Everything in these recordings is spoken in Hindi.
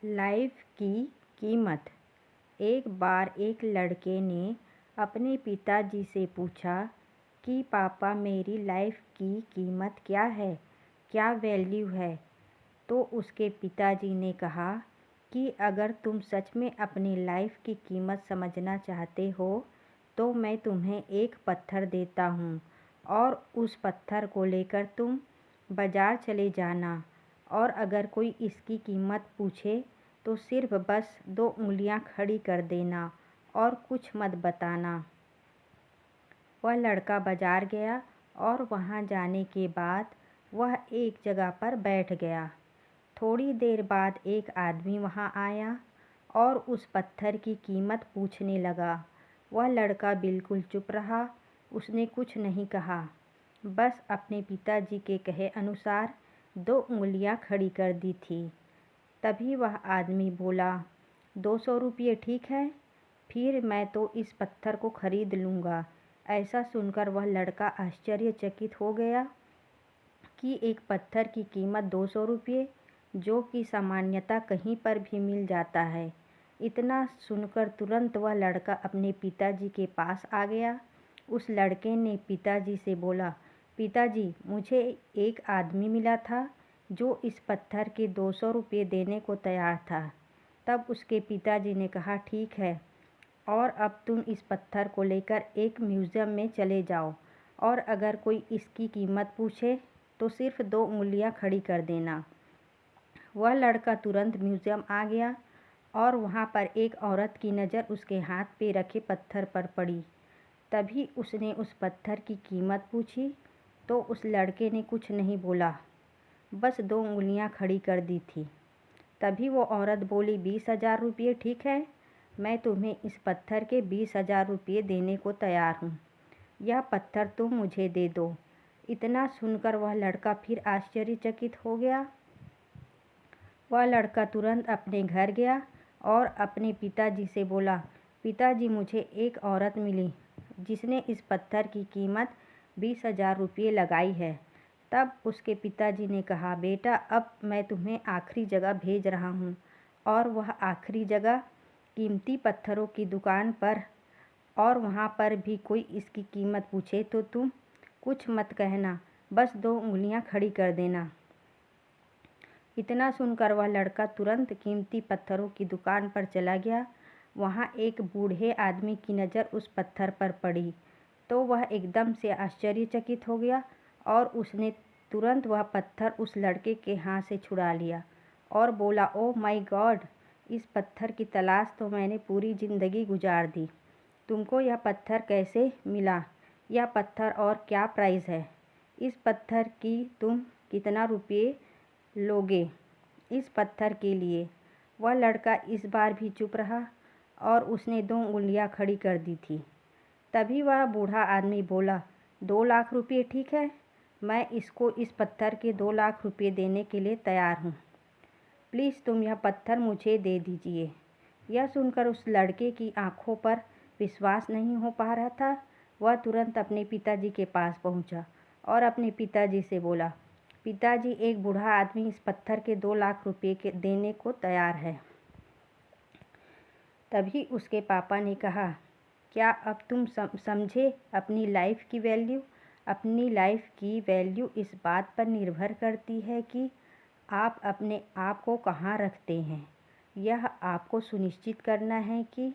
लाइफ की कीमत। एक बार एक लड़के ने अपने पिताजी से पूछा कि पापा, मेरी लाइफ की कीमत क्या है, क्या वैल्यू है। तो उसके पिताजी ने कहा कि अगर तुम सच में अपनी लाइफ की कीमत समझना चाहते हो तो मैं तुम्हें एक पत्थर देता हूँ और उस पत्थर को लेकर तुम बाज़ार चले जाना, और अगर कोई इसकी कीमत पूछे तो सिर्फ बस 2 उंगलियां खड़ी कर देना और कुछ मत बताना। वह लड़का बाज़ार गया और वहां जाने के बाद वह एक जगह पर बैठ गया। थोड़ी देर बाद एक आदमी वहां आया और उस पत्थर की कीमत पूछने लगा। वह लड़का बिल्कुल चुप रहा, उसने कुछ नहीं कहा, बस अपने पिताजी के कहे अनुसार 2 उंगलियां खड़ी कर दी थी। तभी वह आदमी बोला, 200 रुपये ठीक है, फिर मैं तो इस पत्थर को खरीद लूँगा। ऐसा सुनकर वह लड़का आश्चर्यचकित हो गया कि एक पत्थर की कीमत 200 रुपये, जो कि सामान्यतः कहीं पर भी मिल जाता है। इतना सुनकर तुरंत वह लड़का अपने पिताजी के पास आ गया। उस लड़के ने पिताजी से बोला, पिताजी, मुझे एक आदमी मिला था जो इस पत्थर के 200 रुपये देने को तैयार था। तब उसके पिताजी ने कहा, ठीक है, और अब तुम इस पत्थर को लेकर एक म्यूज़ियम में चले जाओ, और अगर कोई इसकी कीमत पूछे तो सिर्फ 2 उंगलियां खड़ी कर देना। वह लड़का तुरंत म्यूज़ियम आ गया और वहाँ पर एक औरत की नज़र उसके हाथ पे रखे पत्थर पर पड़ी। तभी उसने उस पत्थर की कीमत पूछी तो उस लड़के ने कुछ नहीं बोला, बस 2 उंगलियां खड़ी कर दी थी। तभी वो औरत बोली, 20,000 रुपये ठीक है, मैं तुम्हें इस पत्थर के 20,000 रुपये देने को तैयार हूँ। यह पत्थर तुम मुझे दे दो। इतना सुनकर वह लड़का फिर आश्चर्यचकित हो गया। वह लड़का तुरंत अपने घर गया और अपने पिताजी से बोला, पिताजी, मुझे एक औरत मिली जिसने इस पत्थर की कीमत 20,000 रुपये लगाई है। तब उसके पिताजी ने कहा, बेटा, अब मैं तुम्हें आखिरी जगह भेज रहा हूँ, और वह आखिरी जगह कीमती पत्थरों की दुकान पर, और वहाँ पर भी कोई इसकी कीमत पूछे तो तुम कुछ मत कहना, बस 2 उंगलियां खड़ी कर देना। इतना सुनकर वह लड़का तुरंत कीमती पत्थरों की दुकान पर चला गया। वहाँ एक बूढ़े आदमी की नज़र उस पत्थर पर पड़ी तो वह एकदम से आश्चर्यचकित हो गया और उसने तुरंत वह पत्थर उस लड़के के हाथ से छुड़ा लिया और बोला, ओह माय गॉड, इस पत्थर की तलाश तो मैंने पूरी ज़िंदगी गुजार दी। तुमको यह पत्थर कैसे मिला? यह पत्थर और क्या प्राइस है? इस पत्थर की तुम कितना रुपये लोगे इस पत्थर के लिए? वह लड़का इस बार भी चुप रहा और उसने 2 उंगलियां खड़ी कर दी थी। तभी वह बूढ़ा आदमी बोला, 2 लाख रुपये ठीक है, मैं इसको इस पत्थर के 2 लाख रुपये देने के लिए तैयार हूँ। प्लीज़ तुम यह पत्थर मुझे दे दीजिए। यह सुनकर उस लड़के की आंखों पर विश्वास नहीं हो पा रहा था। वह तुरंत अपने पिताजी के पास पहुंचा और अपने पिताजी से बोला, पिताजी, एक बूढ़ा आदमी इस पत्थर के 2 लाख रुपये के देने को तैयार है। तभी उसके पापा ने कहा, क्या अब तुम समझे अपनी लाइफ की वैल्यू? अपनी लाइफ की वैल्यू इस बात पर निर्भर करती है कि आप अपने आप को कहाँ रखते हैं। यह आपको सुनिश्चित करना है कि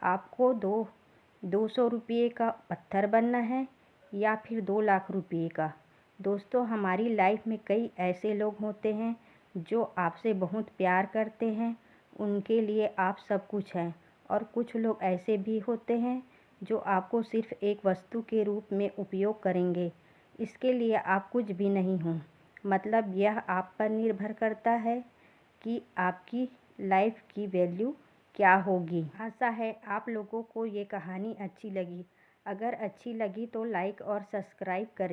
आपको 200 रुपये का पत्थर बनना है या फिर 2 लाख रुपये का। दोस्तों, हमारी लाइफ में कई ऐसे लोग होते हैं जो आपसे बहुत प्यार करते हैं, उनके लिए आप सब कुछ हैं, और कुछ लोग ऐसे भी होते हैं जो आपको सिर्फ एक वस्तु के रूप में उपयोग करेंगे। इसके लिए आप कुछ भी नहीं हो। मतलब यह आप पर निर्भर करता है कि आपकी लाइफ की वैल्यू क्या होगी। आशा है आप लोगों को ये कहानी अच्छी लगी। अगर अच्छी लगी तो लाइक और सब्सक्राइब करें।